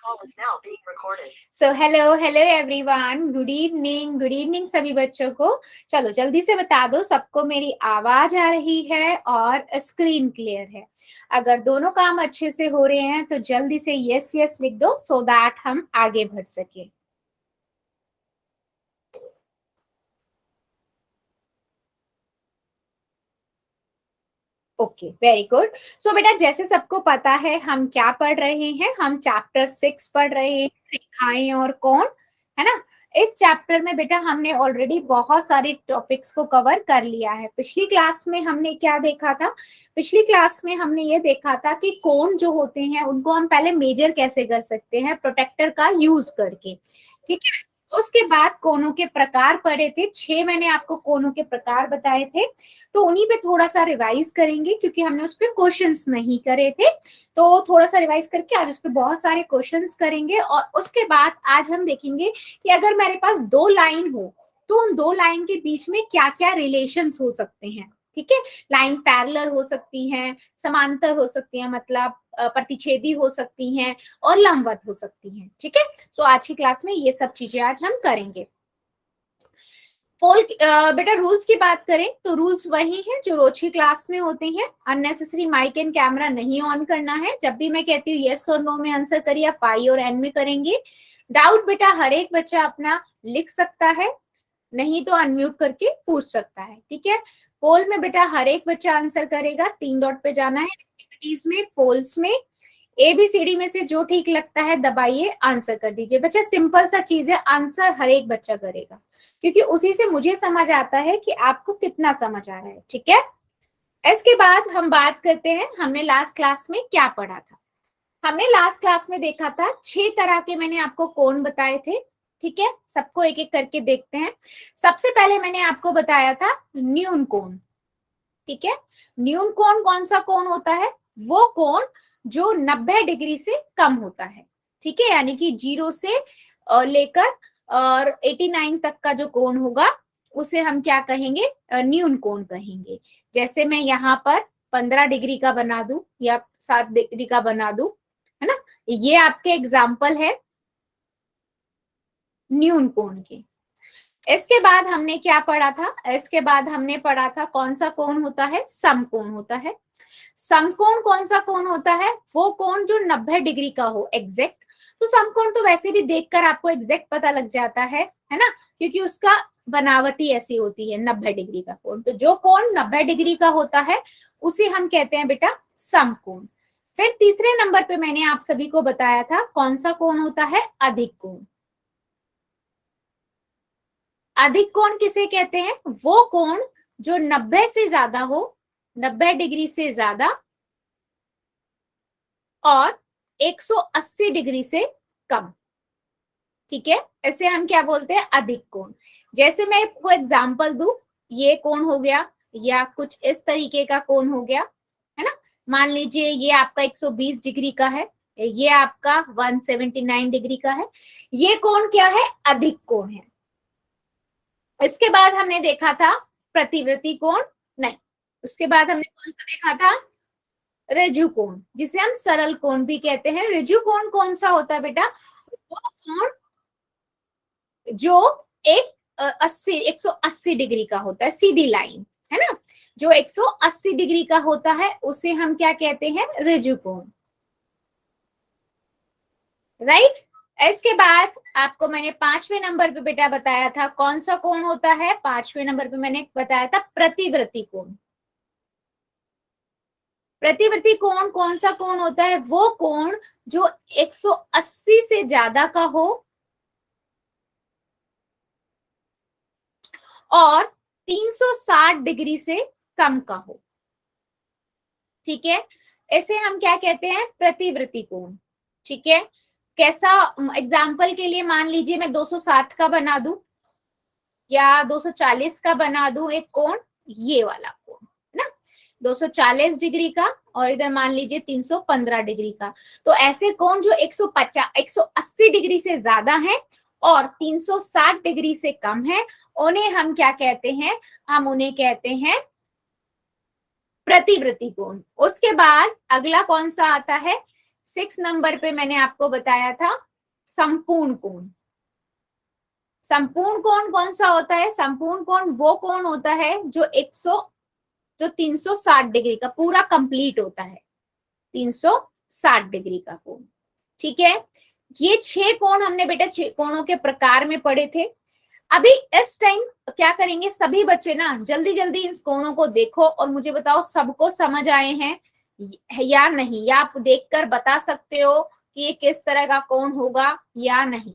So hello hello everyone, good evening सभी बच्चों को। चलो जल्दी से बता दो सबको मेरी आवाज आ रही है और स्क्रीन क्लियर है। अगर दोनों काम अच्छे से हो रहे हैं तो जल्दी से यस यस लिख दो सो दैट हम आगे बढ़ सके। Okay, very good. सो बेटा जैसे सबको पता है हम क्या पढ़ रहे हैं, हम चैप्टर 6 पढ़ रहे हैं, रेखाएं और कोण, है ना। इस चैप्टर में बेटा हमने ऑलरेडी बहुत सारे टॉपिक्स को कवर कर लिया है। पिछली क्लास में हमने क्या देखा था? पिछली क्लास में हमने ये देखा था कि कोण जो होते हैं उनको हम पहले मेजर कैसे कर सकते हैं, प्रोटेक्टर का यूज करके, ठीक है। उसके बाद कोणों के प्रकार पढ़े थे, 6 मैंने आपको कोणों के प्रकार बताए थे। तो उन्हीं पे थोड़ा सा रिवाइज करेंगे क्योंकि हमने उस पर क्वेश्चंस नहीं करे थे। तो थोड़ा सा रिवाइज करके आज उस पर बहुत सारे क्वेश्चंस करेंगे और उसके बाद आज हम देखेंगे कि अगर मेरे पास 2 लाइन हो तो उन 2 लाइन के बीच में क्या क्या रिलेशंस हो सकते हैं, ठीक है। लाइन पैरेलल हो सकती हैं, समांतर हो सकती हैं, मतलब प्रतिच्छेदी हो सकती हैं और लंबवत हो सकती हैं, ठीक है। सो आज की क्लास में ये सब चीजें आज हम करेंगे। पोल बेटा रूल्स की बात करें तो रूल्स वही हैं जो रोज की क्लास में होते हैं। अननेसेसरी माइक एंड कैमरा नहीं ऑन करना है। जब भी मैं कहती हूँ यस और नो में आंसर करिए, आप आई और एन में करेंगे। डाउट बेटा हर एक बच्चा अपना लिख सकता है, नहीं तो अनम्यूट करके पूछ सकता है, ठीक है। पोल में बेटा हर एक बच्चा आंसर करेगा, 3 डॉट पे जाना है, एक्टिविटीज में, पोल्स में, ABCD में से जो ठीक लगता है दबाइए, आंसर कर दीजिए। बच्चा सिंपल सा चीज है, आंसर हर एक बच्चा करेगा क्योंकि उसी से मुझे समझ आता है कि आपको कितना समझ आ रहा है, ठीक है। इसके बाद हम बात करते हैं हमने लास्ट क्लास में क्या पढ़ा था। हमने लास्ट क्लास में देखा था 6 तरह के मैंने आपको कोण बताए थे, ठीक है। सबको एक एक करके देखते हैं। सबसे पहले मैंने आपको बताया था न्यून कोण, ठीक है। न्यून कोण कौन सा कोण होता है? वो कोण जो 90 डिग्री से कम होता है, ठीक है। यानी कि 0 से लेकर और 89 तक का जो कोण होगा उसे हम क्या कहेंगे? न्यून कोण कहेंगे। जैसे मैं यहाँ पर 15 डिग्री का बना दूं या 7 डिग्री का बना दूं, है ना। ये आपके एग्जाम्पल है न्यून कोण के। इसके बाद हमने क्या पढ़ा था? इसके बाद हमने पढ़ा था कौन सा कोण होता है? समकोण होता है। समकोण कौन सा कोण होता है? वो कोण जो 90 डिग्री का हो एग्जैक्ट। तो समकोण तो वैसे भी देखकर आपको एग्जैक्ट पता लग जाता है ना, क्योंकि उसका बनावट ही ऐसी होती है 90 डिग्री का कोण। तो जो कोण 90 डिग्री का होता है उसे हम कहते हैं बेटा समकोण। फिर तीसरे नंबर पे मैंने आप सभी को बताया था कौन सा कोण होता है? अधिक कोण। अधिक कोण किसे कहते हैं? वो कोण जो 90 से ज्यादा हो, 90 डिग्री से ज्यादा और 180 डिग्री से कम, ठीक है। ऐसे हम क्या बोलते हैं? अधिक कोण। जैसे मैं वो एग्जांपल दूं, ये कोण हो गया या कुछ इस तरीके का कोण हो गया, है ना। मान लीजिए ये आपका 120 डिग्री का है, ये आपका 179 डिग्री का है। ये कोण क्या है? अधिक कोण है। इसके बाद हमने देखा था प्रतिवृत्ति कोण, नहीं, उसके बाद हमने कौन सा देखा था? ऋजु कोण, जिसे हम सरल कोण भी कहते हैं। ऋजु कोण कौन सा होता है बेटा? वो कोण जो एक 180 डिग्री का होता है, सीधी लाइन, है ना। जो 180 डिग्री का होता है उसे हम क्या कहते हैं? ऋजु कोण, राइट। इसके बाद आपको मैंने 5वें नंबर पे बेटा बताया था कौन सा कोण होता है? 5वें नंबर पे मैंने बताया था प्रतिवृत्ति कोण। प्रतिवृत्ति कोण कौन सा कोण होता है? वो कोण जो 180 से ज्यादा का हो और 360 डिग्री से कम का हो, ठीक है। ऐसे हम क्या कहते हैं? प्रतिवृत्ति कोण, ठीक है। कैसा? एग्जाम्पल के लिए मान लीजिए मैं 260 का बना दूं या 240 का बना दूं एक कोण, ये वाला कोण, है ना। 240 डिग्री का और इधर मान लीजिए 315 डिग्री का। तो ऐसे कोण जो 180 डिग्री से ज्यादा है और 360 डिग्री से कम है, उन्हें हम क्या कहते हैं? हम उन्हें कहते हैं प्रतिवृत्ति कोण। उसके बाद अगला कौन सा आता है? 6 नंबर पे मैंने आपको बताया था संपूर्ण कोण। संपूर्ण कोण कौन सा होता है? संपूर्ण कोण वो कोण होता है जो 360 डिग्री का पूरा कंप्लीट होता है, 360 डिग्री का कोण। ठीक है, ये 6 कोण हमने बेटा 6 कोणों के प्रकार में पढ़े थे। अभी इस टाइम क्या करेंगे सभी बच्चे ना, जल्दी जल्दी इन कोणों को देखो और मुझे बताओ सबको समझ आए हैं या नहीं, या आप देखकर बता सकते हो कि ये किस तरह का कोण होगा या नहीं।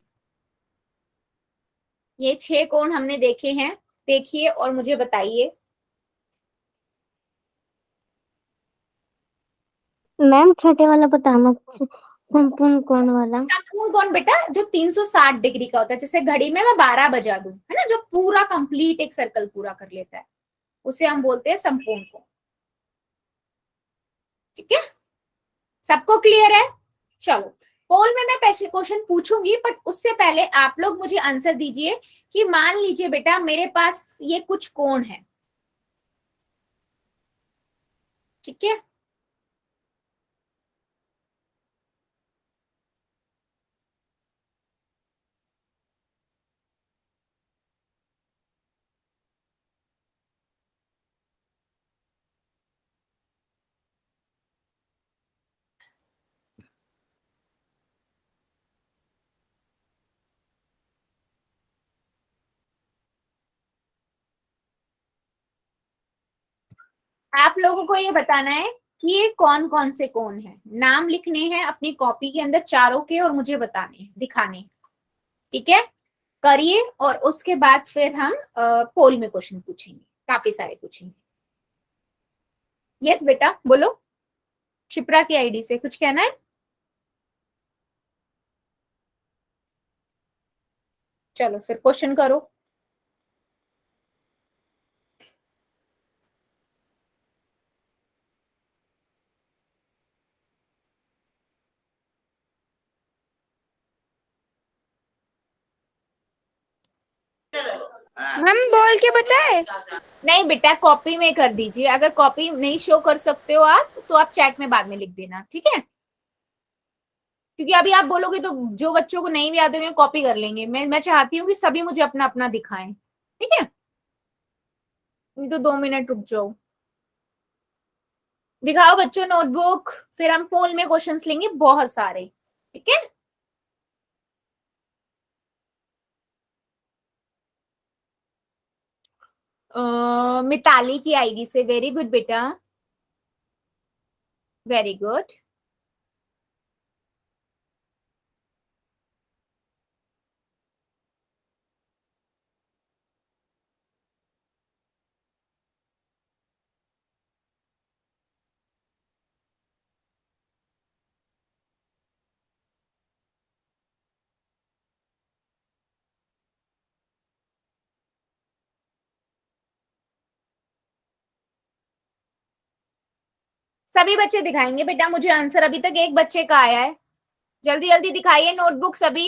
ये 6 कोण हमने देखे हैं, देखिए और मुझे बताइए। मैम छोटे वाला बताना, संपूर्ण कोण वाला। संपूर्ण कोण बेटा जो 360 डिग्री का होता है, जैसे घड़ी में मैं 12 बजा दूं, है ना, जो पूरा कंप्लीट एक सर्कल पूरा कर लेता है, उसे हम बोलते हैं संपूर्ण कोण। ठीक है, सबको क्लियर है? चलो, पोल में मैं पहले क्वेश्चन पूछूंगी, बट उससे पहले आप लोग मुझे आंसर दीजिए कि मान लीजिए बेटा मेरे पास ये कुछ कोण है, ठीक है, आप लोगों को ये बताना है कि ये कौन कौन से कोण हैं, नाम लिखने हैं अपनी कॉपी के अंदर चारों के और मुझे बताने हैं, दिखाने हैं। ठीक है, करिए और उसके बाद फिर हम पोल में क्वेश्चन पूछेंगे, काफी सारे पूछेंगे। यस बेटा बोलो, शिप्रा की आईडी से कुछ कहना है? चलो फिर क्वेश्चन करो। हम बोल के बताए? नहीं बेटा कॉपी में कर दीजिए, अगर कॉपी नहीं शो कर सकते हो आप तो आप चैट में बाद में लिख देना, ठीक है, क्योंकि अभी आप बोलोगे तो जो बच्चों को नहीं भी आते होंगे कॉपी कर लेंगे। मैं चाहती हूँ कि सभी मुझे अपना अपना दिखाएं, ठीक है, नहीं तो 2 मिनट रुक जाओ। दिखाओ बच्चों नोटबुक, फिर हम पोल में क्वेश्चंस लेंगे बहुत सारे, ठीक है। मिताली की आईडी से, वेरी गुड बेटा, वेरी गुड। सभी बच्चे दिखाएंगे बेटा मुझे आंसर, अभी तक एक बच्चे का आया है, जल्दी जल्दी दिखाइए नोटबुक सभी।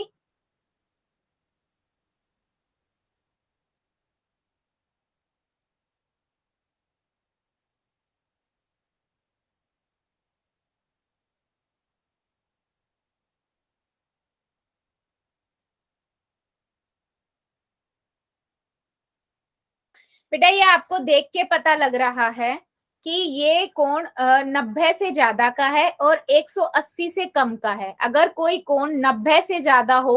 बेटा ये आपको देख के पता लग रहा है कि ये कोण 90 से ज्यादा का है और 180 से कम का है। अगर कोई कोण 90 से ज्यादा हो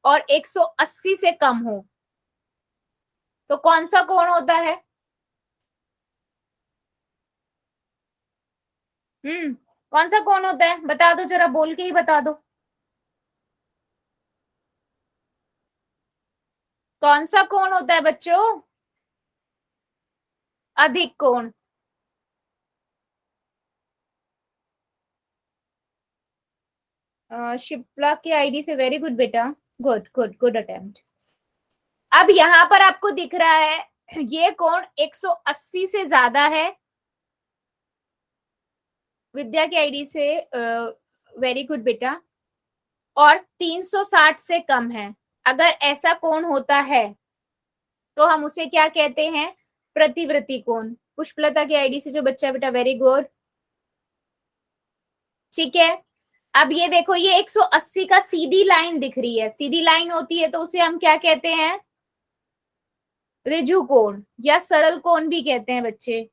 और 180 से कम हो तो कौन सा कोण होता है? कौन सा कोण होता है बता दो जरा, बोल के ही बता दो, कौन सा कोण होता है बच्चों? अधिक कोण। शिप्ला की आईडी से, वेरी गुड बेटा, गुड गुड गुड अटेम्प्ट। अब यहां पर आपको दिख रहा है ये कोण 180 से ज्यादा है, विद्या की आईडी से, वेरी गुड बेटा, और 360 से कम है। अगर ऐसा कोण होता है तो हम उसे क्या कहते हैं? प्रतिवृत्ति कोण। पुष्पलता की आईडी से जो बच्चा बेटा, वेरी गुड। ठीक है। अब ये देखो, ये 180 का सीधी लाइन दिख रही है, सीधी लाइन होती है तो उसे हम क्या कहते हैं? ऋजु कोण या सरल कोण भी कहते हैं बच्चे।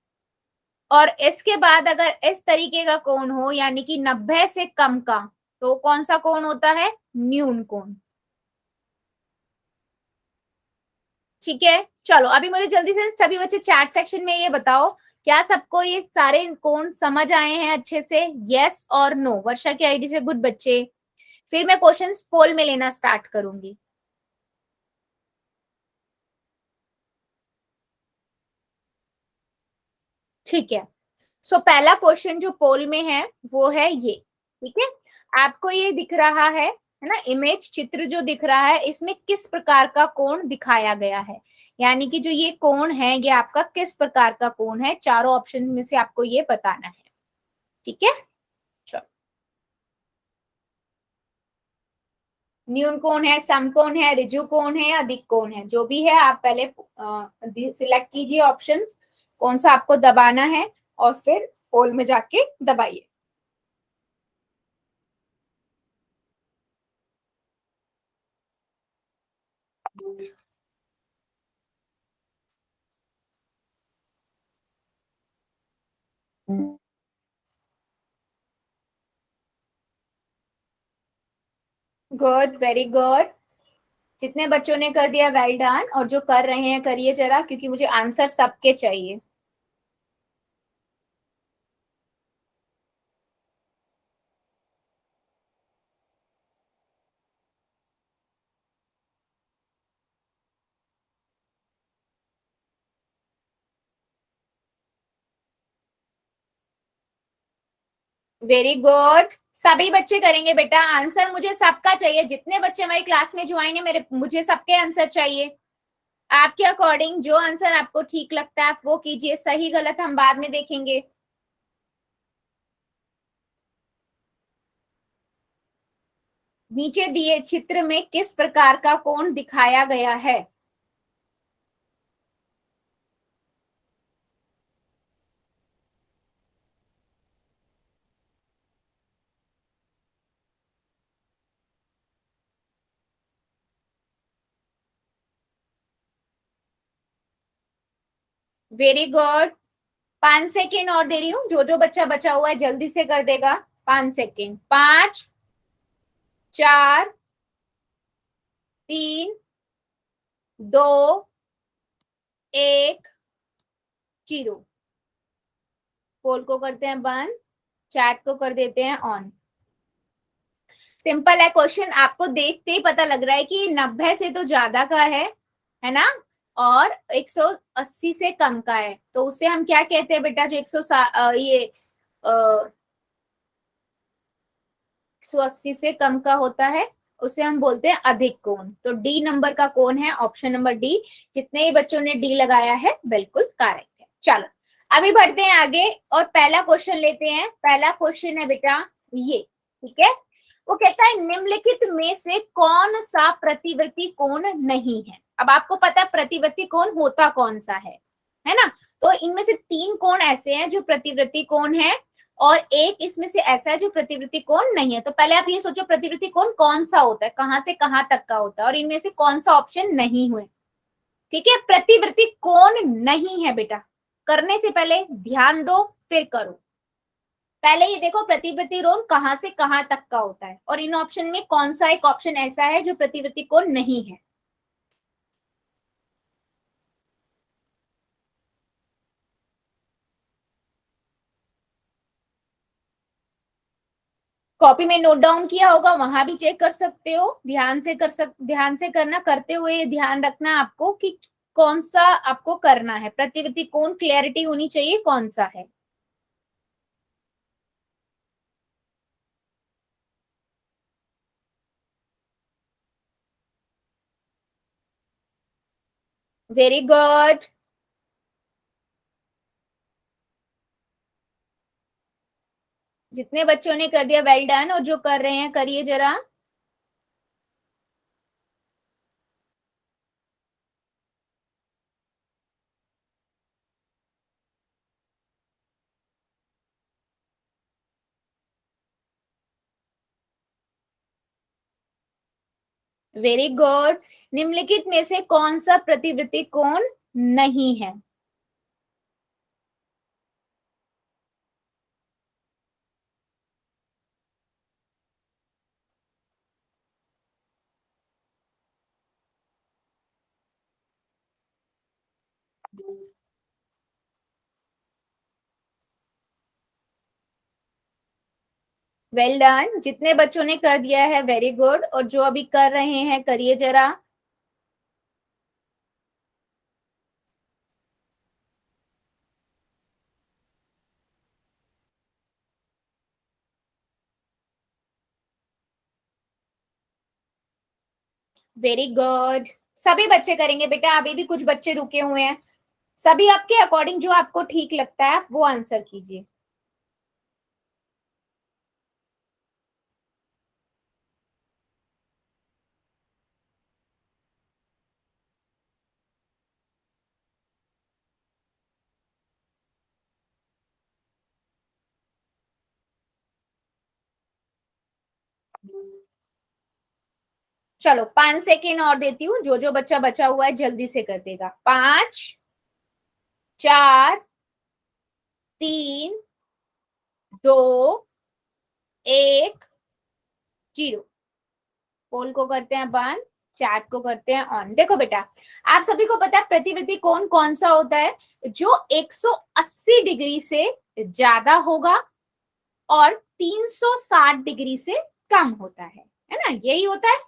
और इसके बाद अगर इस तरीके का कोण हो, यानी कि 90 से कम का, तो कौन सा कोण होता है? न्यून कोण। ठीक है, चलो अभी मुझे जल्दी से सभी बच्चे चैट सेक्शन में ये बताओ, क्या सबको ये सारे कोण समझ आए हैं अच्छे से? यस और नो। वर्षा की आईडी से गुड बच्चे। फिर मैं क्वेश्चंस पोल में लेना स्टार्ट करूंगी। ठीक है, सो पहला क्वेश्चन जो पोल में है वो है ये। ठीक है, आपको ये दिख रहा है ना, इमेज चित्र जो दिख रहा है, इसमें किस प्रकार का कोण दिखाया गया है, यानी कि जो ये कोण है ये आपका किस प्रकार का कोण है, चारों ऑप्शन में से आपको ये बताना है। ठीक है, चलो। न्यून कोण है, समकोण है, ऋजु कोण है, अधिक कोण है, जो भी है आप पहले सिलेक्ट कीजिए ऑप्शंस, कौन सा आपको दबाना है, और फिर पोल में जाके दबाइए। Good, very good. जितने बच्चों ने कर दिया वेल डन, और जो कर रहे हैं करिए जरा, क्योंकि मुझे आंसर सबके चाहिए। वेरी गुड, सभी बच्चे करेंगे बेटा, आंसर मुझे सबका चाहिए, जितने बच्चे हमारी क्लास में ज्वाइन है मेरे, मुझे सबके आंसर चाहिए। आपके अकॉर्डिंग जो आंसर आपको ठीक लगता है आप वो कीजिए, सही गलत हम बाद में देखेंगे। नीचे दिए चित्र में किस प्रकार का कोण दिखाया गया है? वेरी गुड, 5 सेकेंड और दे रही हूँ, जो जो बच्चा बचा हुआ है जल्दी से कर देगा। 5 सेकेंड, 5, 4, 3, 2, 1, 0। पोल को करते हैं बंद, चैट को कर देते हैं ऑन। सिंपल है क्वेश्चन, आपको देखते ही पता लग रहा है कि 90 से तो ज्यादा का है ना, और 180 से कम का है, तो उसे हम क्या कहते हैं बेटा? जो 180 से कम का होता है उसे हम बोलते हैं अधिक कोण। तो डी नंबर का कोण है ऑप्शन नंबर डी। जितने ही बच्चों ने डी लगाया है बिल्कुल करेक्ट है। चलो अभी बढ़ते हैं आगे और पहला क्वेश्चन लेते हैं। पहला क्वेश्चन है बेटा ये, ठीक है। वो कहता है निम्नलिखित में से कौन सा प्रतिवर्ती कोण नहीं है। अब आपको पता है प्रतिवर्ती कोण होता कौन सा है ना। तो इनमें से 3 कोण ऐसे हैं जो प्रतिवर्ती कोण है, और एक इसमें से ऐसा है जो प्रतिवृत्ति कोण नहीं है। तो पहले आप ये सोचो प्रतिवृत्ति कोण कौन सा होता है, कहां से कहां तक का होता है, और इनमें से कौन सा ऑप्शन नहीं हुए। ठीक है, प्रतिवृत्ति कोण नहीं है बेटा। करने से पहले ध्यान दो फिर करो। पहले ये देखो प्रतिवृत्ति कोण कहां से कहां तक का होता है, और इन ऑप्शन में कौन सा एक ऑप्शन ऐसा है जो प्रतिवृत्ति कोण नहीं है। कॉपी में नोट डाउन किया होगा, वहां भी चेक कर सकते हो। ध्यान से करना, करते हुए ध्यान रखना आपको कि कौन सा आपको करना है। प्रतिवृत्ति कोण क्लियरिटी होनी चाहिए कौन सा है। वेरी गुड, जितने बच्चों ने कर दिया वेल डन, और जो कर रहे हैं करिए जरा। Very good. निम्नलिखित में से कौन सा प्रतिवृत्ति कोण नहीं है? Well done. जितने बच्चों ने कर दिया है वेरी गुड, और जो अभी कर रहे हैं करिए जरा। Very good. सभी बच्चे करेंगे बेटा, अभी भी कुछ बच्चे रुके हुए हैं। सभी आपके अकॉर्डिंग जो आपको ठीक लगता है वो आंसर कीजिए। चलो 5 सेकेंड और देती हूँ, जो जो बच्चा बचा हुआ है जल्दी से कर देगा। 5, 4, 3, 2, 1, 0। पोल को करते हैं बंद, चैट को करते हैं ऑन। देखो बेटा, आप सभी को पता है प्रतिवृत्ति कोण कौन सा होता है? जो 180 डिग्री से ज्यादा होगा और 360 डिग्री से कम होता है ना? यही होता है।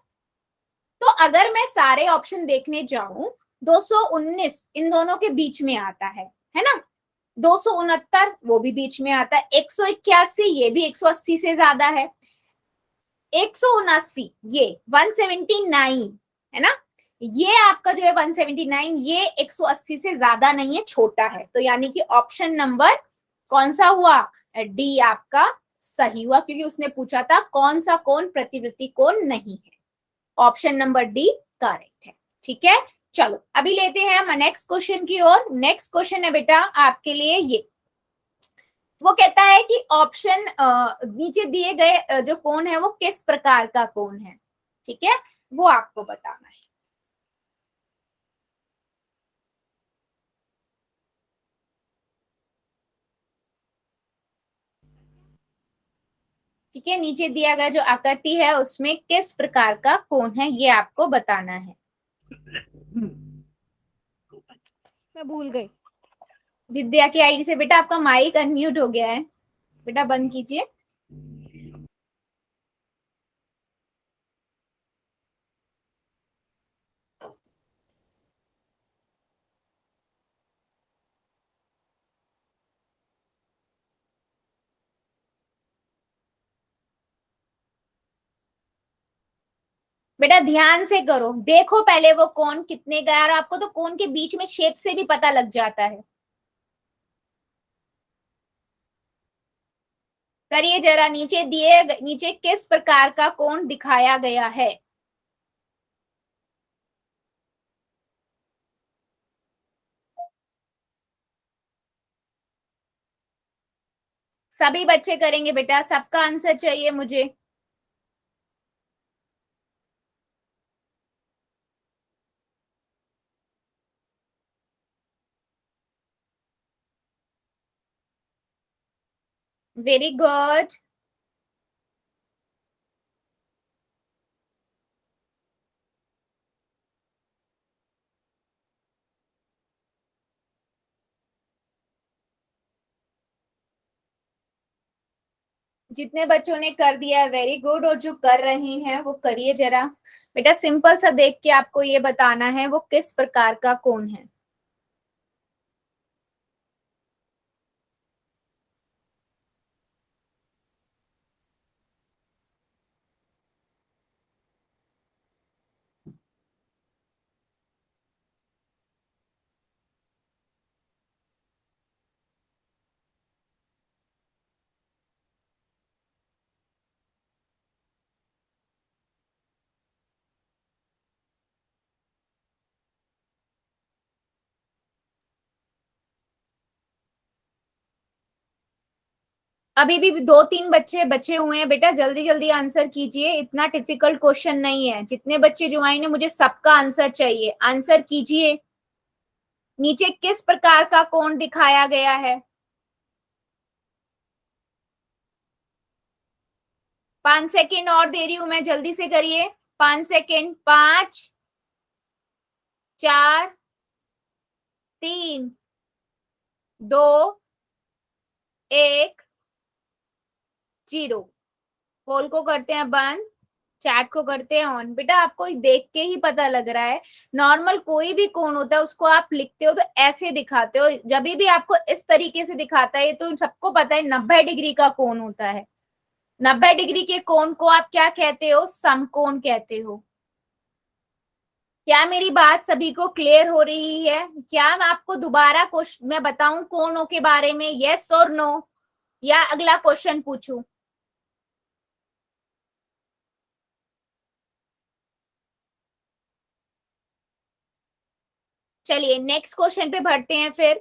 तो अगर मैं सारे ऑप्शन देखने जाऊं, 219 इन दोनों के बीच में आता है ना? 269 वो भी बीच में आता है, 181 ये भी 180 से ज्यादा है, 179 ये 179 है ना? ये आपका जो है 179 ये 180 से ज्यादा नहीं है, छोटा है। तो यानी कि ऑप्शन नंबर कौन सा हुआ? डी आपका सही हुआ, क्योंकि उसने पूछा था कौन सा कोण प्रतिवृत्ति कोण नहीं है। ऑप्शन नंबर डी करेक्ट है। ठीक है, चलो अभी लेते हैं हम नेक्स्ट क्वेश्चन की ओर। नेक्स्ट क्वेश्चन है बेटा आपके लिए ये। वो कहता है कि ऑप्शन नीचे दिए गए जो कोण है वो किस प्रकार का कोण है? ठीक है, वो आपको बताना है। ठीक है, नीचे दिया गया जो आकृति है उसमें किस प्रकार का कोण है ये आपको बताना है। मैं भूल गई। विद्या की आईडी से बेटा आपका माइक अनम्यूट हो गया है, बेटा बंद कीजिए। बेटा ध्यान से करो, देखो पहले वो कोण कितने का है, और आपको तो कोण के बीच में शेप से भी पता लग जाता है। करिए जरा, नीचे किस प्रकार का कोण दिखाया गया है? सभी बच्चे करेंगे बेटा, सबका आंसर चाहिए मुझे। Very good. जितने बच्चों ने कर दिया है वेरी गुड, और जो कर रहे हैं वो करिए जरा। बेटा सिंपल सा देख के आपको ये बताना है वो किस प्रकार का कोण है। अभी भी 2-3 बच्चे बचे हुए हैं बेटा, जल्दी जल्दी आंसर कीजिए, इतना डिफिकल्ट क्वेश्चन नहीं है। जितने बच्चे ज्वाइन है मुझे सबका आंसर चाहिए, आंसर कीजिए। नीचे किस प्रकार का कोण दिखाया गया है? 5 सेकेंड और दे रही हूं मैं, जल्दी से करिए। 5 सेकेंड, 5, 4, 3, 2, 1, 0। पोल को करते हैं बंद, चैट को करते हैं ऑन। बेटा आपको देख के ही पता लग रहा है, नॉर्मल कोई भी कोण होता है उसको आप लिखते हो तो ऐसे दिखाते हो, जब भी आपको इस तरीके से दिखाता है तो सबको पता है 90 डिग्री का कोण होता है। 90 डिग्री के कोण को आप क्या कहते हो? समकोण कहते हो। क्या मेरी बात सभी को क्लियर हो रही है? क्या मैं आपको दोबारा क्वेश्चन मैं बताऊं कोणों के बारे में, यस और नो, या अगला क्वेश्चन पूछूं? चलिए नेक्स्ट क्वेश्चन पे बढ़ते हैं फिर।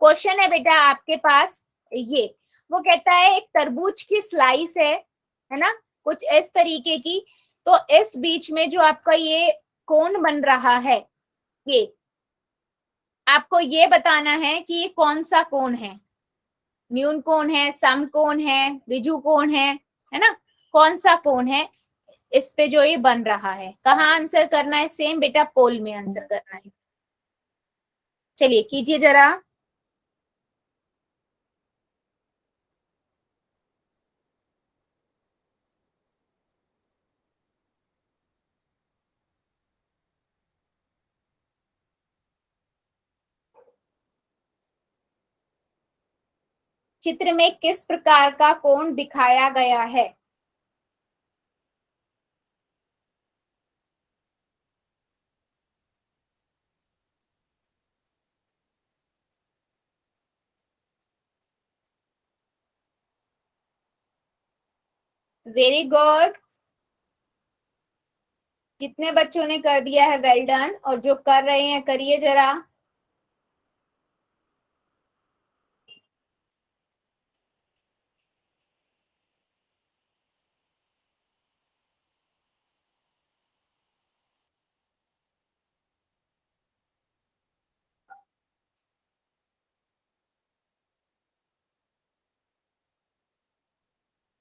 क्वेश्चन है बेटा आपके पास ये, वो कहता है एक तरबूज की स्लाइस है ना, कुछ इस तरीके की। तो इस बीच में जो आपका ये कोण बन रहा है, ये आपको ये बताना है कि ये कौन सा कोण है। न्यून कोण है, समकोण है, ऋजु कोण है ना? कौन सा कोण है इस पे जो ये बन रहा है? कहाँ आंसर करना है? सेम बेटा पोल में आंसर करना है। चलिए कीजिए जरा। चित्र में किस प्रकार का कोण दिखाया गया है? Very good. कितने बच्चों ने कर दिया है? Well done. और जो कर रहे हैं करिए जरा।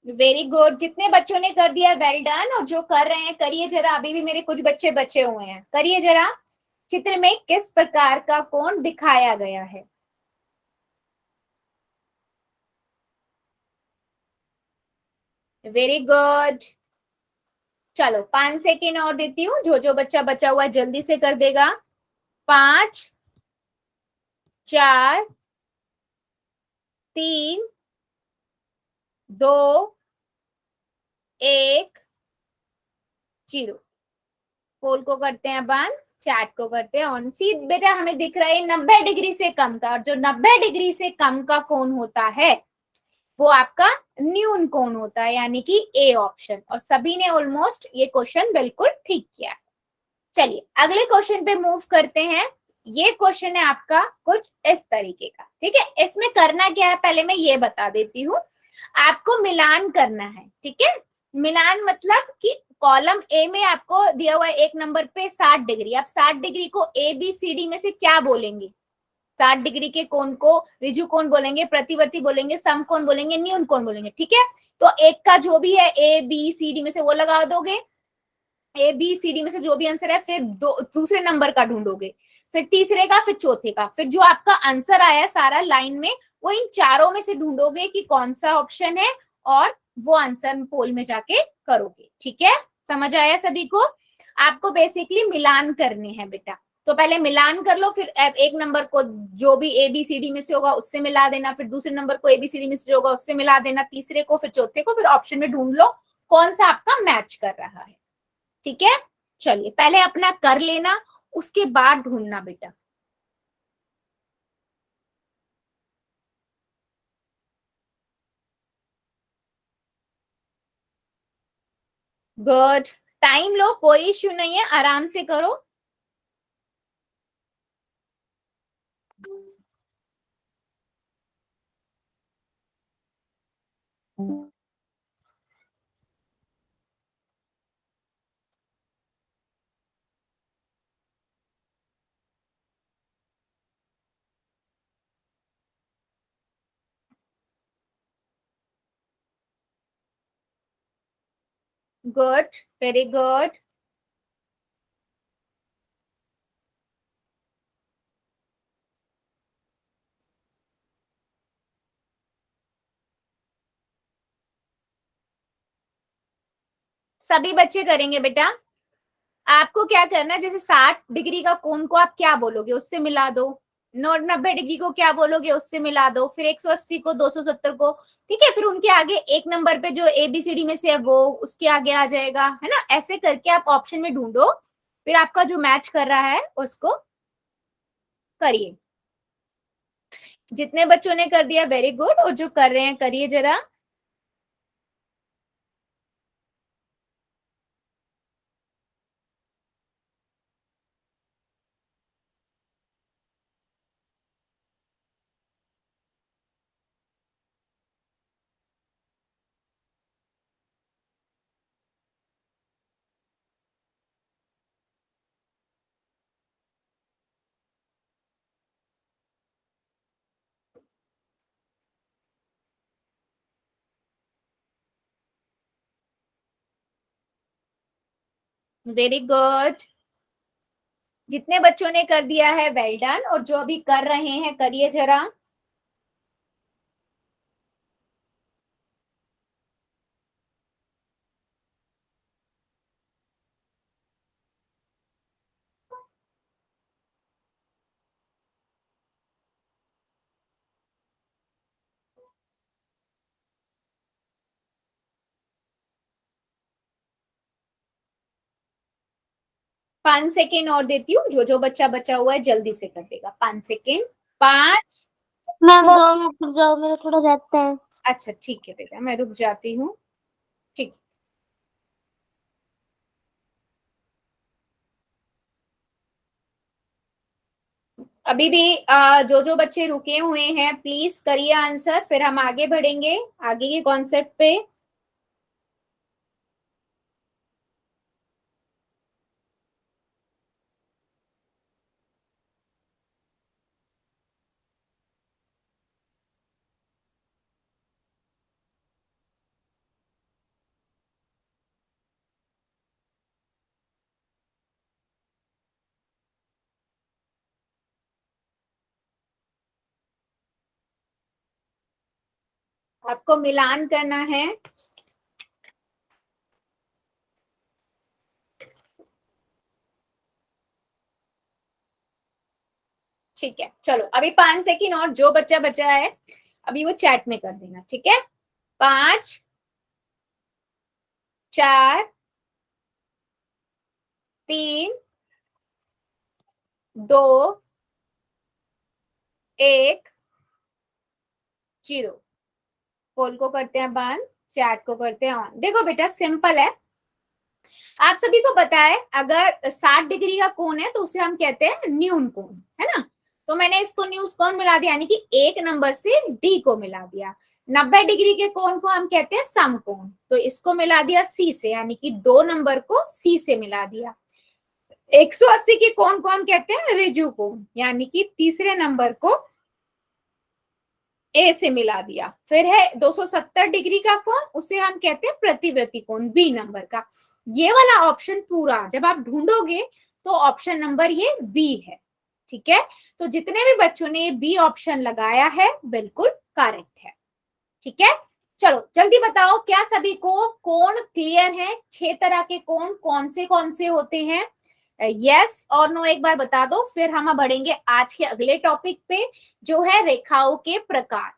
Very good. जितने बच्चों ने कर दिया वेल डन, और जो कर रहे हैं करिए जरा। अभी भी मेरे कुछ बच्चे बचे हुए हैं, करिए जरा। चित्र में किस प्रकार का कोण दिखाया गया है? Very good. चलो 5 सेकेंड और देती हूँ, जो बच्चा बचा हुआ है जल्दी से कर देगा। 5, 4, 3, 2, 1, 0। पोल को करते हैं बंद, चैट को करते हैं ऑन। सी बेटा हमें दिख रहा है 90 डिग्री से कम का, और जो 90 डिग्री से कम का कोण होता है वो आपका न्यून कोण होता है, यानी कि ए ऑप्शन। और सभी ने ऑलमोस्ट ये क्वेश्चन बिल्कुल ठीक किया। चलिए अगले क्वेश्चन पे मूव करते हैं। ये क्वेश्चन है आपका कुछ इस तरीके का, ठीक है? इसमें करना क्या है पहले मैं ये बता देती हूँ। आपको मिलान करना है, ठीक है? मिलान मतलब कि कॉलम ए में आपको दिया हुआ है एक नंबर पे 60 डिग्री। आप 60 डिग्री को ए बी सी डी में से क्या बोलेंगे? 60 डिग्री के कोण को ऋजु कोण बोलेंगे, प्रतिवर्ती बोलेंगे, समकोण बोलेंगे, न्यून कोण बोलेंगे, ठीक है? तो एक का जो भी है ए बी सी डी में से वो लगा दोगे, ए बी सी डी में से जो भी आंसर है, फिर दूसरे नंबर का ढूंढोगे, फिर तीसरे का, फिर चौथे का, फिर जो आपका आंसर आया सारा लाइन में, वो इन चारों में से ढूंढोगे कि कौन सा ऑप्शन है, और वो आंसर पोल में जाके करोगे, ठीक है? समझ आया सभी को? आपको बेसिकली मिलान करने हैं बेटा। तो पहले मिलान कर लो, फिर एक नंबर को जो भी ए बी सी डी में से होगा उससे मिला देना, फिर दूसरे नंबर को ए बी सी डी में से जो होगा उससे मिला देना, तीसरे को, फिर चौथे को, फिर ऑप्शन में ढूंढ लो कौन सा आपका मैच कर रहा है, ठीक है? चलिए पहले अपना कर लेना, उसके बाद ढूंढना बेटा। गुड। टाइम लो, कोई इश्यू नहीं है, आराम से करो। Good, very good. सभी बच्चे करेंगे बेटा। आपको क्या करना है, जैसे 60 डिग्री का कोण को आप क्या बोलोगे, उससे मिला दो। 90 डिग्री को क्या बोलोगे, उससे मिला दो। फिर 180 को, 270 को, ठीक है। फिर उनके आगे एक नंबर पे जो ABCD में से है वो उसके आगे आ जाएगा, है ना। ऐसे करके आप ऑप्शन में ढूंढो, फिर आपका जो मैच कर रहा है उसको करिए। जितने बच्चों ने कर दिया वेरी गुड, और जो कर रहे हैं करिए जरा। Very good. जितने बच्चों ने कर दिया है वेल डन, और जो अभी कर रहे हैं करिए जरा। पांच सेकेंड और देती हूँ, जो जो बच्चा बचा हुआ है जल्दी से कर देगा। 5 सेकेंड। 5। मैम 2 मिनट रुक जाओ, मेरा थोड़ा रहता है। अच्छा ठीक है बेटा, मैं रुक जाती हूँ। ठीक। अभी भी जो जो बच्चे रुके हुए हैं प्लीज करिए आंसर, फिर हम आगे बढ़ेंगे आगे के कॉन्सेप्ट पे। आपको मिलान करना है। ठीक है, चलो अभी 5 सेकेंड और, जो बच्चा बचा है अभी वो चैट में कर देना, ठीक है। 5, 4, 3, 2, 1, 0। पोल को करते हैं बंद, चैट को करते हैं ऑन। देखो बेटा सिंपल है, आप सभी को पता है अगर 60 डिग्री का कोण है तो उसे हम कहते हैं न्यून कोण, है ना। तो मैंने इसको न्यून कोण मिला दिया, यानी कि एक नंबर से डी को मिला दिया। 90 डिग्री के कोण को हम कहते हैं समकोण, तो इसको मिला दिया सी से, यानी कि 2 नंबर को सी से मिला दिया। 180 के कोण को हम कहते हैं ऋजु कोण, यानी कि तीसरे नंबर को ए से मिला दिया। फिर है 270 डिग्री का कोण, उसे हम कहते हैं प्रतिवर्ती कोण, बी नंबर का। ये वाला ऑप्शन पूरा जब आप ढूंढोगे तो ऑप्शन नंबर ये बी है, ठीक है। तो जितने भी बच्चों ने बी ऑप्शन लगाया है बिल्कुल करेक्ट है, ठीक है। चलो जल्दी बताओ, क्या सभी को कोण क्लियर है? 6 तरह के कोण कौन से होते हैं? यस और नो एक बार बता दो, फिर हम बढ़ेंगे आज के अगले टॉपिक पे जो है रेखाओं के प्रकार।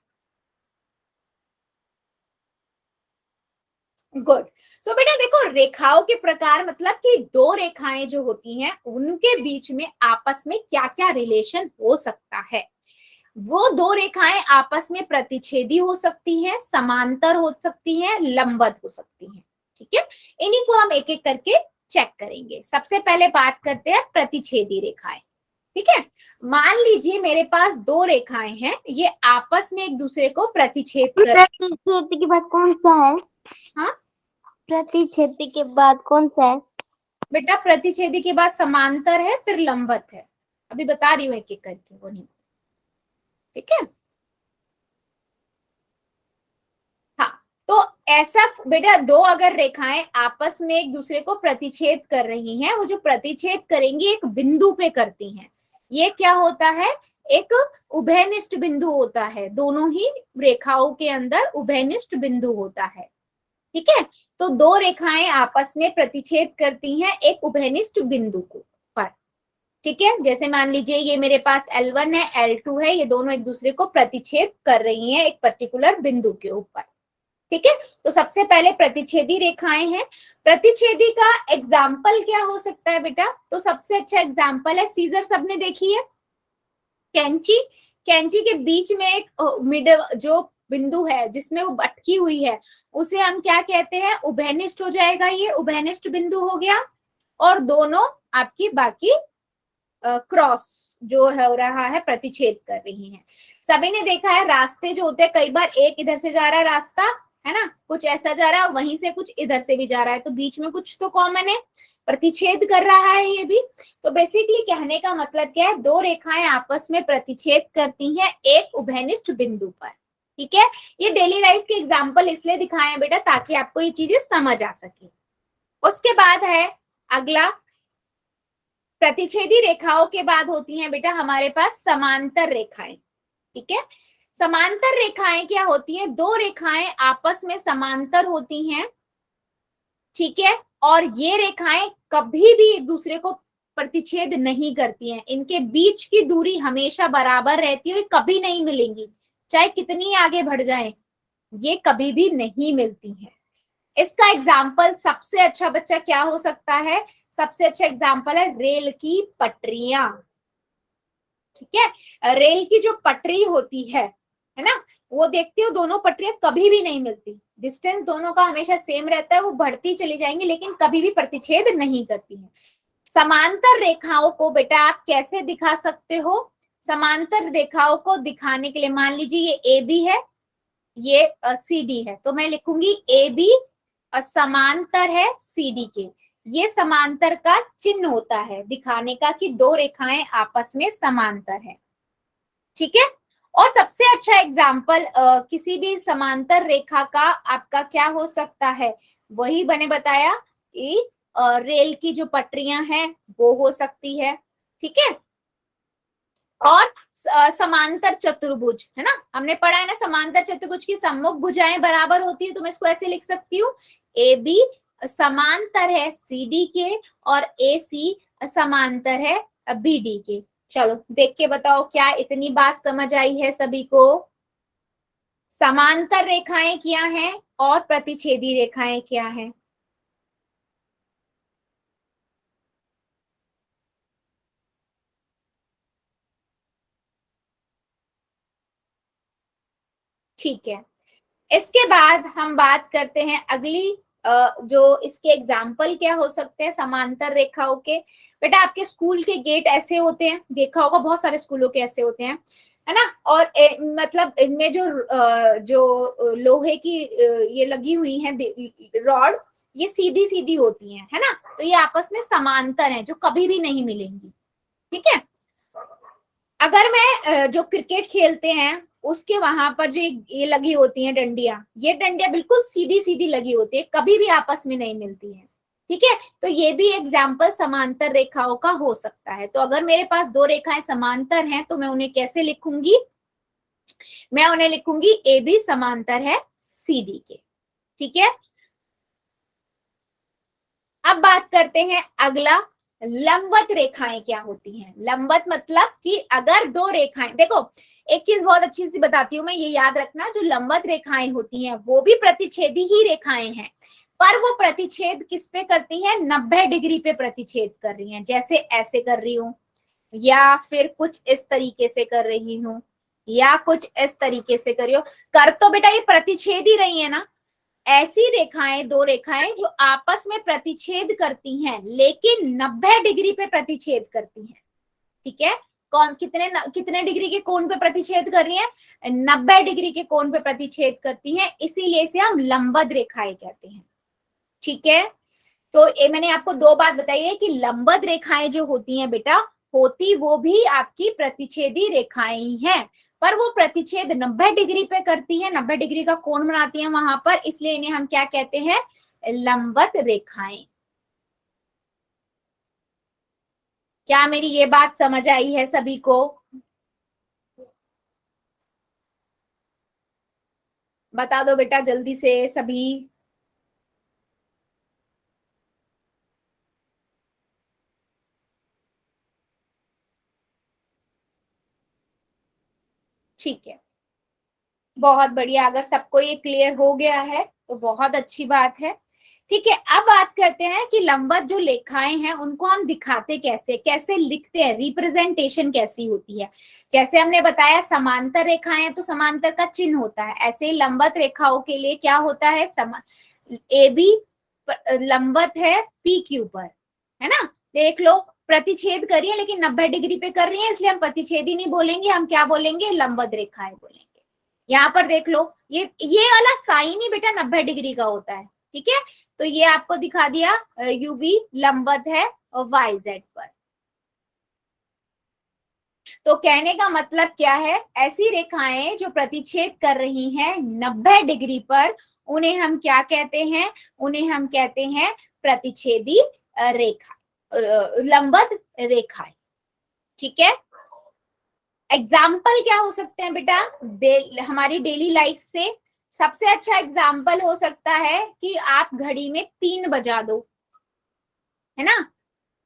गुड। सो बेटा देखो, रेखाओं के प्रकार मतलब कि दो रेखाएं जो होती हैं उनके बीच में आपस में क्या क्या रिलेशन हो सकता है। वो दो रेखाएं आपस में प्रतिच्छेदी हो सकती हैं, समांतर हो सकती हैं, लंबवत हो सकती हैं, ठीक है। इन्हीं को हम एक एक करके चेक करेंगे। सबसे पहले बात करते हैं प्रतिच्छेदी रेखाएं, ठीक है। मान लीजिए मेरे पास दो रेखाएं हैं, ये आपस में एक दूसरे को प्रतिच्छेद कर, प्रतिच्छेद के बाद कौन सा है? हाँ प्रतिच्छेद के बाद कौन सा है? बेटा प्रतिच्छेदी के बाद समांतर है, फिर लंबवत है। अभी बता रही हूँ एक एक करके, वो नहीं, ठीक है। हाँ, तो ऐसा बेटा दो अगर रेखाएं आपस में एक दूसरे को प्रतिच्छेद कर रही हैं, वो जो प्रतिच्छेद करेंगी एक बिंदु पे करती हैं, ये क्या होता है, एक उभयनिष्ठ बिंदु होता है। दोनों ही रेखाओं के अंदर उभयनिष्ठ बिंदु होता है, ठीक है। तो दो रेखाएं आपस में प्रतिच्छेद करती हैं एक उभयनिष्ठ बिंदु को पर, ठीक है। जैसे मान लीजिए ये मेरे पास L1 है, L2 है, ये दोनों एक दूसरे को प्रतिच्छेद कर रही हैं एक पर्टिकुलर बिंदु के ऊपर, ठीक है। तो सबसे पहले प्रतिच्छेदी रेखाएं हैं। प्रतिच्छेदी का एग्जाम्पल क्या हो सकता है बेटा, तो सबसे अच्छा एग्जाम्पल है सीजर, सबने देखी है, कैंची। कैंची के बीच में एक मिड जो बिंदु है जिसमें वो अटकी हुई है, उसे हम क्या कहते हैं, उभयनिष्ठ हो जाएगा, ये उभयनिष्ठ बिंदु हो गया। और दोनों आपकी बाकी क्रॉस जो हो रहा है प्रतिच्छेद कर रही हैं। सभी ने देखा है रास्ते जो होते हैं, कई बार एक इधर से जा रहा है रास्ता, है ना, कुछ ऐसा जा रहा है और वहीं से कुछ इधर से भी जा रहा है, तो बीच में कुछ तो कॉमन है, प्रतिच्छेद कर रहा है ये भी। तो बेसिकली कहने का मतलब क्या है, दो रेखाएं आपस में प्रतिच्छेद करती हैं एक उभयनिष्ठ बिंदु पर, ठीक है। ये डेली लाइफ के एग्जाम्पल इसलिए दिखाए हैं बेटा ताकि आपको ये चीजें समझ आ सके। उसके बाद है अगला, प्रतिच्छेदी रेखाओं के बाद होती हैं बेटा हमारे पास समांतर रेखाएं, ठीक है। समांतर रेखाएं क्या होती हैं, दो रेखाएं आपस में समांतर होती हैं, ठीक है। और ये रेखाएं कभी भी एक दूसरे को प्रतिच्छेद नहीं करती हैं, इनके बीच की दूरी हमेशा बराबर रहती है, कभी नहीं मिलेंगी, चाहे कितनी आगे बढ़ जाएं, ये कभी भी नहीं मिलती हैं। इसका एग्जाम्पल सबसे अच्छा बच्चा क्या हो सकता है, सबसे अच्छा एग्जाम्पल है रेल की पटरियां, ठीक है। रेल की जो पटरी होती है ना, वो देखते हो दोनों पटरियां कभी भी नहीं मिलती, डिस्टेंस दोनों का हमेशा सेम रहता है, वो बढ़ती चली जाएंगी लेकिन कभी भी प्रतिच्छेद नहीं करती है। समांतर रेखाओं को बेटा आप कैसे दिखा सकते हो, समांतर रेखाओं को दिखाने के लिए मान लीजिए ये ए बी है, ये सी डी है, तो मैं लिखूंगी ए बी समांतर है सी डी के, ये समांतर का चिन्ह होता है दिखाने का कि दो रेखाएं आपस में समांतर है, ठीक है। और सबसे अच्छा एग्जाम्पल किसी भी समांतर रेखा का आपका क्या हो सकता है, वही मैंने बताया कि रेल की जो पटरियां हैं वो हो सकती है, ठीक है। और समांतर चतुर्भुज, है ना, हमने पढ़ा है ना, समांतर चतुर्भुज की सम्मुख भुजाएं बराबर होती है, तो मैं इसको ऐसे लिख सकती हूँ, ए बी समांतर है सी डी के और ए सी समांतर है बी डी के। चलो देख के बताओ क्या इतनी बात समझ आई है सभी को, समांतर रेखाएं क्या हैं और प्रतिच्छेदी रेखाएं क्या हैं। ठीक है, इसके बाद हम बात करते हैं अगली जो इसके एग्जाम्पल क्या हो सकते हैं समांतर रेखाओं के। बेटा आपके स्कूल के गेट ऐसे होते हैं, देखा होगा बहुत सारे स्कूलों के ऐसे होते हैं, है ना। और मतलब इनमें जो लोहे की ये लगी हुई है रॉड, ये सीधी सीधी होती है ना, तो ये आपस में समांतर है जो कभी भी नहीं मिलेंगी, ठीक है। अगर मैं जो क्रिकेट खेलते हैं उसके वहां पर जो ये लगी होती है डंडियां, ये डंडियां बिल्कुल सीधी सीधी लगी होती है, कभी भी आपस में नहीं मिलती है, ठीक है। तो ये भी एग्जाम्पल समांतर रेखाओं का हो सकता है। तो अगर मेरे पास दो रेखाएं समांतर हैं तो मैं उन्हें कैसे लिखूंगी, मैं उन्हें लिखूंगी ए बी समांतर है सी डी के, ठीक है। अब बात करते हैं अगला, लंबवत रेखाएं क्या होती हैं। लंबवत मतलब कि अगर दो रेखाएं, देखो एक चीज बहुत अच्छी सी बताती हूँ मैं, ये याद रखना, जो लंबवत रेखाएं होती हैं वो भी प्रतिच्छेदी ही रेखाएं हैं, पर वो प्रतिच्छेद किस पे करती हैं, 90 डिग्री पे प्रतिच्छेद कर रही हैं, जैसे ऐसे कर रही हूं, या फिर कुछ इस तरीके से कर रही हूं, या कुछ इस तरीके से कर रही हो, कर तो बेटा ये प्रतिच्छेद ही रही है ना। ऐसी रेखाएं, दो रेखाएं जो आपस में प्रतिच्छेद करती हैं लेकिन 90 डिग्री पे प्रतिच्छेद करती हैं, ठीक है। कौन कितने डिग्री के कोण पे प्रतिच्छेद कर रही है? 90 डिग्री के कोण पे प्रतिच्छेद करती हैं, इसीलिए इसे हम लंबवत रेखाएं कहते हैं। ठीक है, तो ये मैंने आपको दो बात बताई है कि लंबवत रेखाएं जो होती हैं बेटा, होती वो भी आपकी प्रतिच्छेदी रेखाएं ही हैं, पर वो प्रतिच्छेद 90 डिग्री पे करती है, 90 डिग्री का कोण बनाती है वहां पर, इसलिए इन्हें हम क्या कहते हैं? लंबवत रेखाएं। क्या मेरी ये बात समझ आई है सभी को? बता दो बेटा जल्दी से सभी। ठीक है, बहुत बढ़िया। अगर सबको ये क्लियर हो गया है तो बहुत अच्छी बात है। ठीक है, अब बात करते हैं कि लंबवत जो रेखाएं हैं उनको हम दिखाते कैसे, कैसे लिखते हैं, रिप्रेजेंटेशन कैसी होती है। जैसे हमने बताया समांतर रेखाएं हैं तो समांतर का चिन्ह होता है, ऐसे ही लंबवत रेखाओं के लिए क्या होता है? ए बी लंबवत है पी क्यू पर, है ना। देख लो, प्रतिच्छेद करिए लेकिन 90 डिग्री पे कर रही है, इसलिए हम प्रतिच्छेद ही नहीं बोलेंगे, हम क्या बोलेंगे? लंबवत रेखाएं बोलेंगे। यहाँ पर देख लो, ये वाला साइन ही बेटा 90 डिग्री का होता है, ठीक है। तो ये आपको दिखा दिया यूवी लंबवत है और वाई जेड पर। तो कहने का मतलब क्या है? ऐसी रेखाएं जो प्रतिच्छेद कर रही हैं 90 डिग्री पर, उन्हें हम क्या कहते हैं? उन्हें हम कहते हैं प्रतिच्छेदी रेखा, लंबवत रेखाएं। ठीक है, एग्जाम्पल क्या हो सकते हैं बेटा? हमारी डेली लाइफ से सबसे अच्छा एग्जाम्पल हो सकता है कि आप घड़ी में 3 बजा दो, है ना,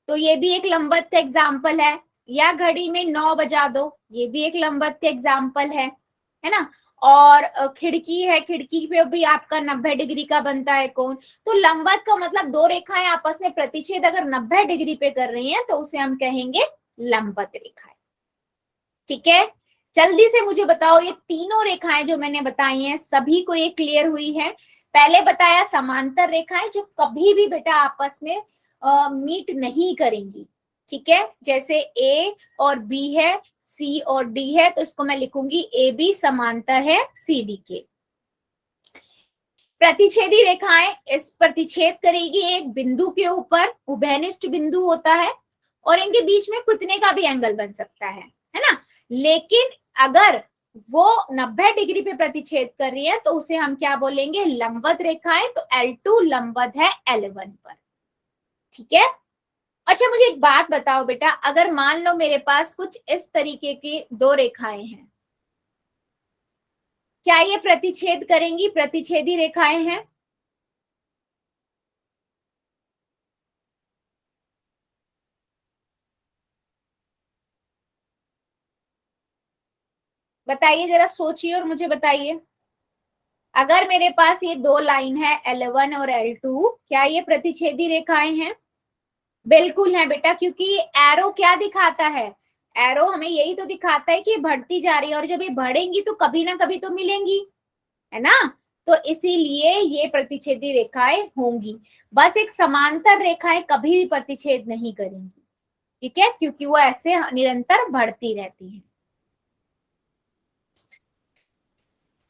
तो ये भी एक लंबवत का एग्जाम्पल है। या घड़ी में 9 बजा दो, ये भी एक लंबवत का एग्जाम्पल है ना। और खिड़की है, खिड़की पे भी आपका 90 डिग्री का बनता है कोण। तो लंबवत का मतलब दो रेखाएं आपस में प्रतिच्छेद अगर 90 डिग्री पे कर रही हैं तो उसे हम कहेंगे लंबवत रेखाएं। ठीक है, जल्दी से मुझे बताओ, ये तीनों रेखाएं जो मैंने बताई हैं सभी को ये क्लियर हुई है? पहले बताया समांतर रेखाएं जो कभी भी बेटा आपस में मीट नहीं करेंगी, ठीक है। जैसे ए और बी है, सी और डी है, तो इसको मैं लिखूंगी ए बी समांतर है सी डी के। प्रतिच्छेदी रेखाएं इस प्रतिच्छेद करेगी एक बिंदु के ऊपर, उभयनिष्ठ बिंदु होता है, और इनके बीच में कितने का भी एंगल बन सकता है ना। लेकिन अगर वो 90 डिग्री पे प्रतिच्छेद कर रही है तो उसे हम क्या बोलेंगे? लंबवत रेखाएं। तो L2 लंबवत है L1 पर, ठीक है। अच्छा, मुझे एक बात बताओ बेटा, अगर मान लो मेरे पास कुछ इस तरीके की दो रेखाएं हैं, क्या ये प्रतिच्छेद करेंगी? प्रतिच्छेदी रेखाएं हैं। बताइए जरा, सोचिए और मुझे बताइए। अगर मेरे पास ये दो लाइन है L1 और L2, क्या ये प्रतिच्छेदी रेखाएं हैं? बिल्कुल है बेटा, क्योंकि एरो क्या दिखाता है? एरो हमें यही तो दिखाता है कि बढ़ती जा रही है, और जब ये बढ़ेंगी तो कभी ना कभी तो मिलेंगी, है ना। तो इसीलिए ये प्रतिच्छेदी रेखाएं होंगी। बस एक समांतर रेखाएं कभी भी प्रतिच्छेद नहीं करेंगी, ठीक है, क्योंकि वो ऐसे निरंतर बढ़ती रहती है।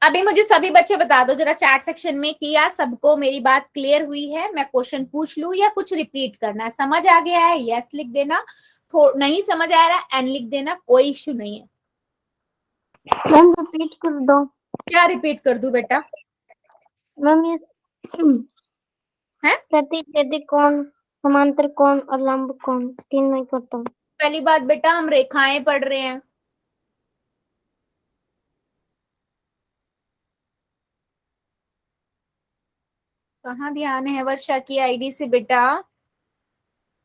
अभी मुझे सभी बच्चे बता दो जरा चैट सेक्शन में, किया सबको मेरी बात क्लियर हुई है? मैं क्वेश्चन पूछ लूं या कुछ रिपीट करना है? समझ आ गया है यस लिख देना, नहीं समझ आ रहा है एन लिख देना, कोई इश्यू नहीं है। मैम रिपीट कर दो। क्या रिपीट कर दूं बेटा? मैम ये है प्रतिच्छेदी कोण, समांतर कोण और लंब कोण तीन नहीं करता हूँ। पहली बात बेटा, हम रेखाएं पढ़ रहे हैं, कहाँ ध्यान है वर्षा की आईडी से बेटा?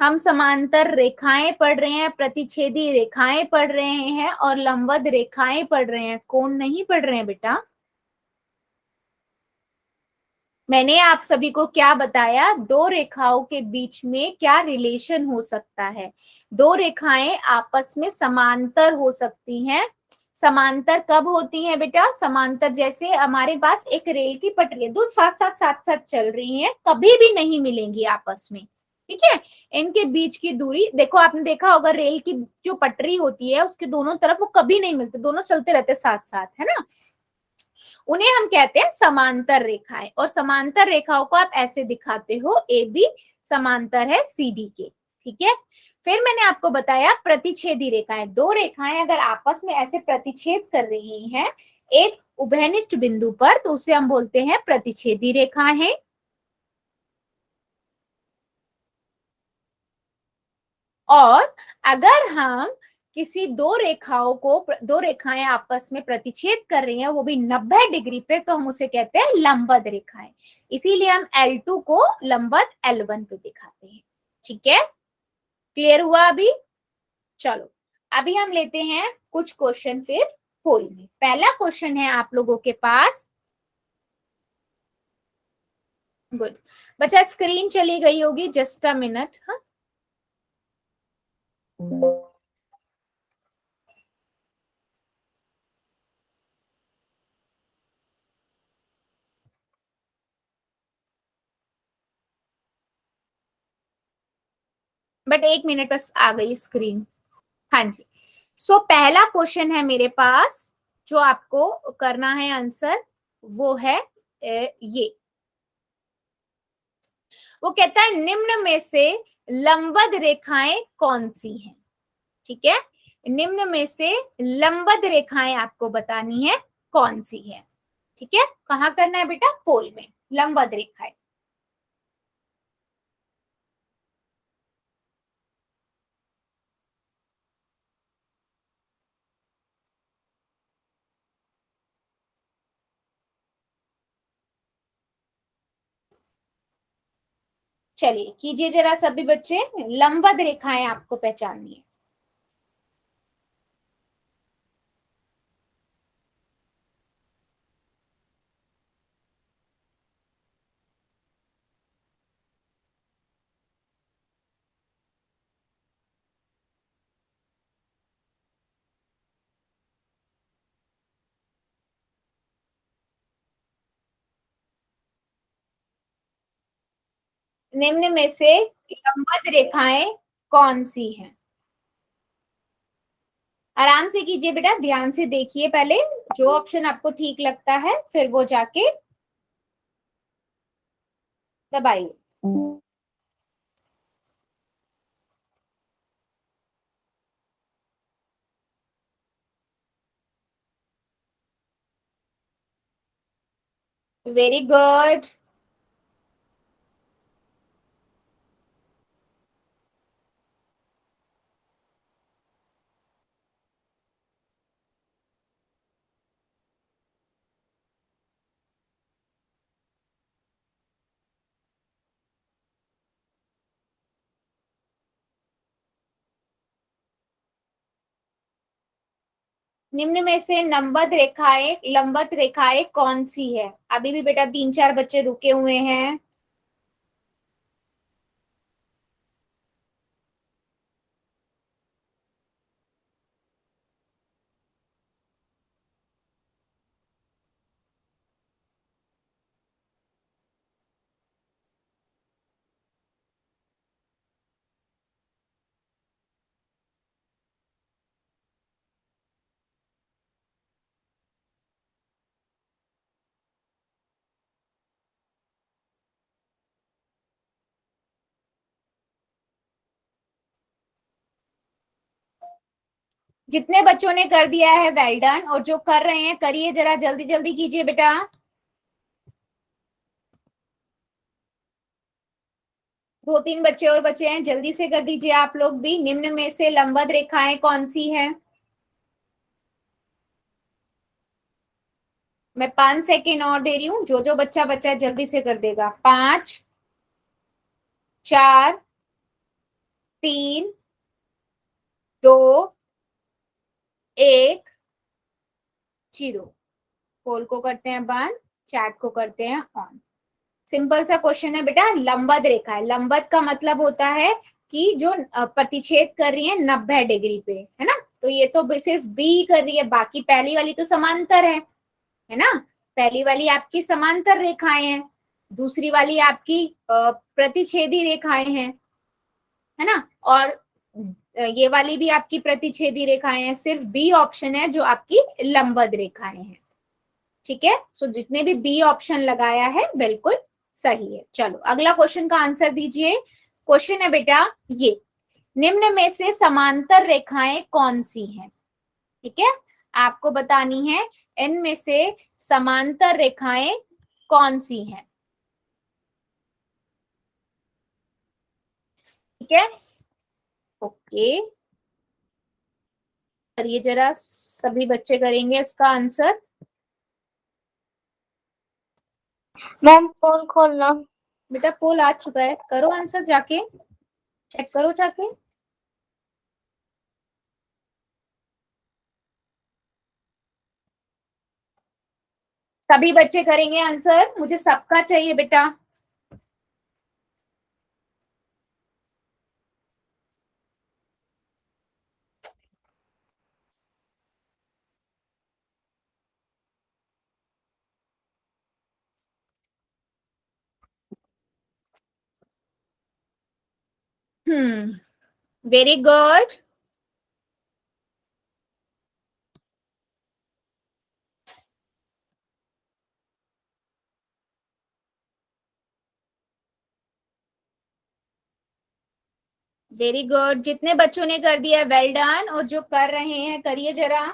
हम समांतर रेखाएं पढ़ रहे हैं, प्रतिच्छेदी रेखाएं पढ़ रहे हैं और लंबवत रेखाएं पढ़ रहे हैं, कोण नहीं पढ़ रहे हैं बेटा। मैंने आप सभी को क्या बताया? दो रेखाओं के बीच में क्या रिलेशन हो सकता है? दो रेखाएं आपस में समांतर हो सकती हैं। समांतर कब होती हैं बेटा? समांतर जैसे हमारे पास एक रेल की पटरी है, दो साथ साथ चल रही हैं, कभी भी नहीं मिलेंगी आपस में, ठीक है। इनके बीच की दूरी देखो, आपने देखा होगा रेल की जो पटरी होती है उसके दोनों तरफ वो कभी नहीं मिलते, दोनों चलते रहते साथ साथ, है ना। उन्हें हम कहते हैं समांतर रेखाएं, और समांतर रेखाओं को आप ऐसे दिखाते हो, ए बी समांतर है सी डी के। ठीक है। फिर मैंने आपको बताया प्रतिच्छेदी रेखाएं, दो रेखाएं अगर आपस में ऐसे प्रतिच्छेद कर रही हैं एक उभयनिष्ठ बिंदु पर, तो उसे हम बोलते हैं प्रतिच्छेदी रेखाएं। और अगर हम किसी दो रेखाएं आपस में प्रतिच्छेद कर रही हैं वो भी 90 डिग्री पे, तो हम उसे कहते हैं लंबवत रेखाएं। इसीलिए हम L2 को लंबवत L1 पे दिखाते हैं। ठीक है, क्लियर हुआ अभी। चलो अभी हम लेते हैं कुछ क्वेश्चन फिर होल में। पहला क्वेश्चन है आप लोगों के पास, गुड बच्चा, स्क्रीन चली गई होगी, जस्ट अ मिनट। हाँ, बट एक मिनट बस, आ गई स्क्रीन। हाँ जी। सो पहला क्वेश्चन है मेरे पास जो आपको करना है आंसर, वो है ये। वो कहता है निम्न में से लंबवत रेखाएं कौन सी हैं। ठीक है, निम्न में से लंबवत रेखाएं आपको बतानी है कौन सी है। ठीक है, कहाँ करना है बेटा, पोल में, लंबवत रेखाएं। चलिए कीजिए जरा सभी बच्चे, लंबवत रेखाएं आपको पहचाननी है। निम्न में से लंबवत रेखाएं कौन सी हैं। आराम से कीजिए बेटा, ध्यान से देखिए पहले, जो ऑप्शन आपको ठीक लगता है फिर वो जाके दबाइए। Very good. निम्न में से लंबवत रेखाएं कौन सी है। अभी भी बेटा 3-4 बच्चे रुके हुए हैं। जितने बच्चों ने कर दिया है वेल डन, और जो कर रहे हैं करिए जरा, जल्दी जल्दी कीजिए बेटा। 2-3 बच्चे और बचे हैं, जल्दी से कर दीजिए आप लोग भी। निम्न में से लंबवत रेखाएं कौन सी हैं। मैं 5 सेकेंड और दे रही हूँ, जो जो बच्चा बच्चा जल्दी से कर देगा। 5, 4, 3, 2, 1, 0। पोल को करते हैं बंद, चैट को करते हैं ऑन। सिंपल सा क्वेश्चन है बेटा, लंबवत रेखा है। लंबवत का मतलब होता है कि जो प्रतिच्छेद कर रही है 90 डिग्री पे, है ना। तो ये तो सिर्फ बी कर रही है, बाकी पहली वाली तो समांतर है ना। पहली वाली आपकी समांतर रेखाएं हैं, दूसरी वाली आपकी प्रतिच्छेदी रेखाएं हैं। है ना, और ये वाली भी आपकी प्रतिच्छेदी रेखाएं हैं, सिर्फ बी ऑप्शन है जो आपकी लंबवत रेखाएं हैं। ठीक है, सो जितने भी बी ऑप्शन लगाया है बिल्कुल सही है। चलो अगला क्वेश्चन का आंसर दीजिए। क्वेश्चन है बेटा ये, निम्न में से समांतर रेखाएं कौन सी हैं? ठीक है, आपको बतानी है इनमें से समांतर रेखाएं कौन सी हैं। ठीक है, ओके, करिए जरा, सभी बच्चे करेंगे इसका आंसर। मैम पोल खोलना। बेटा पोल आ चुका है, करो आंसर जाके, चेक करो जाके। सभी बच्चे करेंगे आंसर, मुझे सबका चाहिए बेटा। Very good. वेरी गुड, जितने बच्चों ने कर दिया वेल डन, और जो कर रहे हैं करिए जरा।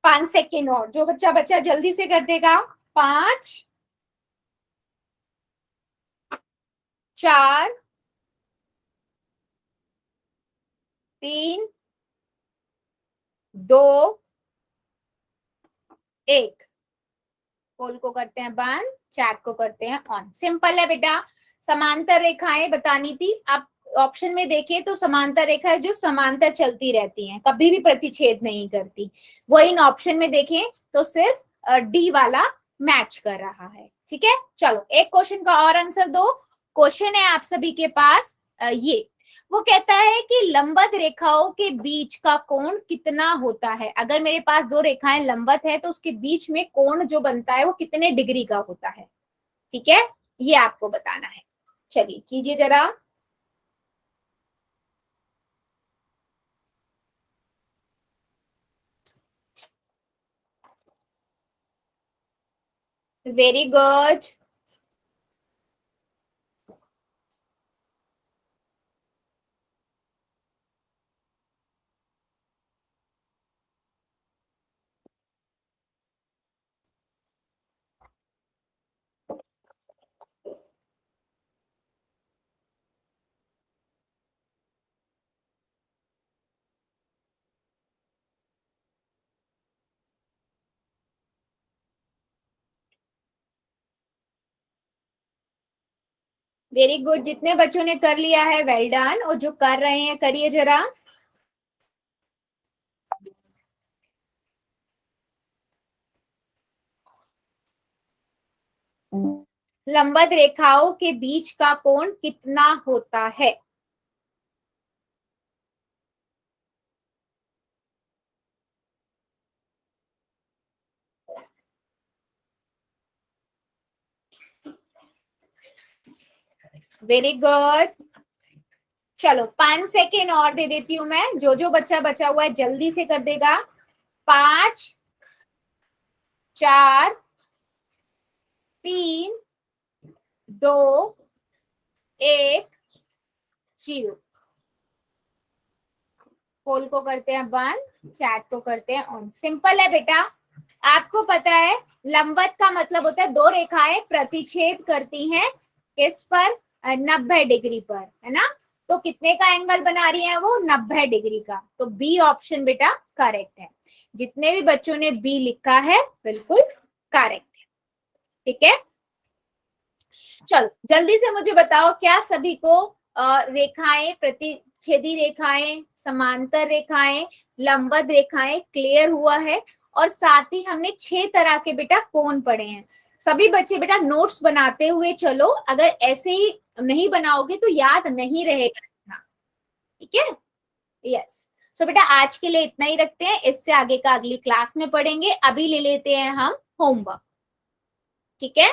5 सेकेंड और, जो बच्चा बच्चा जल्दी से कर देगा। 5, 4, 3, 2, 1। पोल को करते हैं बंद, चैट को करते हैं ऑन। सिंपल है बेटा, समांतर रेखाएं बतानी थी। आप ऑप्शन में देखें तो समांतर रेखा है जो समांतर चलती रहती हैं, कभी भी प्रतिच्छेद नहीं करती। वो इन ऑप्शन में देखें तो सिर्फ डी वाला मैच कर रहा है। ठीक है, चलो एक क्वेश्चन का और आंसर दो। क्वेश्चन है आप सभी के पास ये, वो कहता है कि लंबवत रेखाओं के बीच का कोण कितना होता है। अगर मेरे पास दो रेखाएं लंबवत है तो उसके बीच में कोण जो बनता है वो कितने डिग्री का होता है। ठीक है, ये आपको बताना है। चलिए कीजिए जरा। Very good. वेरी गुड, जितने बच्चों ने कर लिया है वेल डन, और जो कर रहे हैं करिए जरा। लंबवत रेखाओं के बीच का कोण कितना होता है? वेरी गुड, चलो 5 सेकेंड और दे देती हूं मैं, जो जो बच्चा बचा हुआ है जल्दी से कर देगा। 5, 4, 3, 2, 1, 0। पोल को करते हैं बंद, चैट को करते हैं ऑन। सिंपल है बेटा, आपको पता है लंबवत का मतलब होता है दो रेखाएं प्रतिच्छेद करती हैं किस पर, 90 डिग्री पर, है ना। तो कितने का एंगल बना रही है वो, 90 डिग्री का। तो बी ऑप्शन बेटा करेक्ट है। जितने भी बच्चों ने बी लिखा है बिल्कुल करेक्ट है। ठीक है, चलो जल्दी से मुझे बताओ, क्या सभी को रेखाएं, प्रतिच्छेदी रेखाएं, समांतर रेखाएं, लंबवत रेखाएं क्लियर हुआ है? और साथ ही हमने 6 तरह के बेटा कोण पढ़े हैं। सभी बच्चे बेटा नोट्स बनाते हुए चलो, अगर ऐसे ही नहीं बनाओगे तो याद नहीं रहेगा। ठीक है, यस। सो बेटा आज के लिए इतना ही रखते हैं, इससे आगे का अगली क्लास में पढ़ेंगे। अभी ले लेते हैं हम होमवर्क, ठीक है।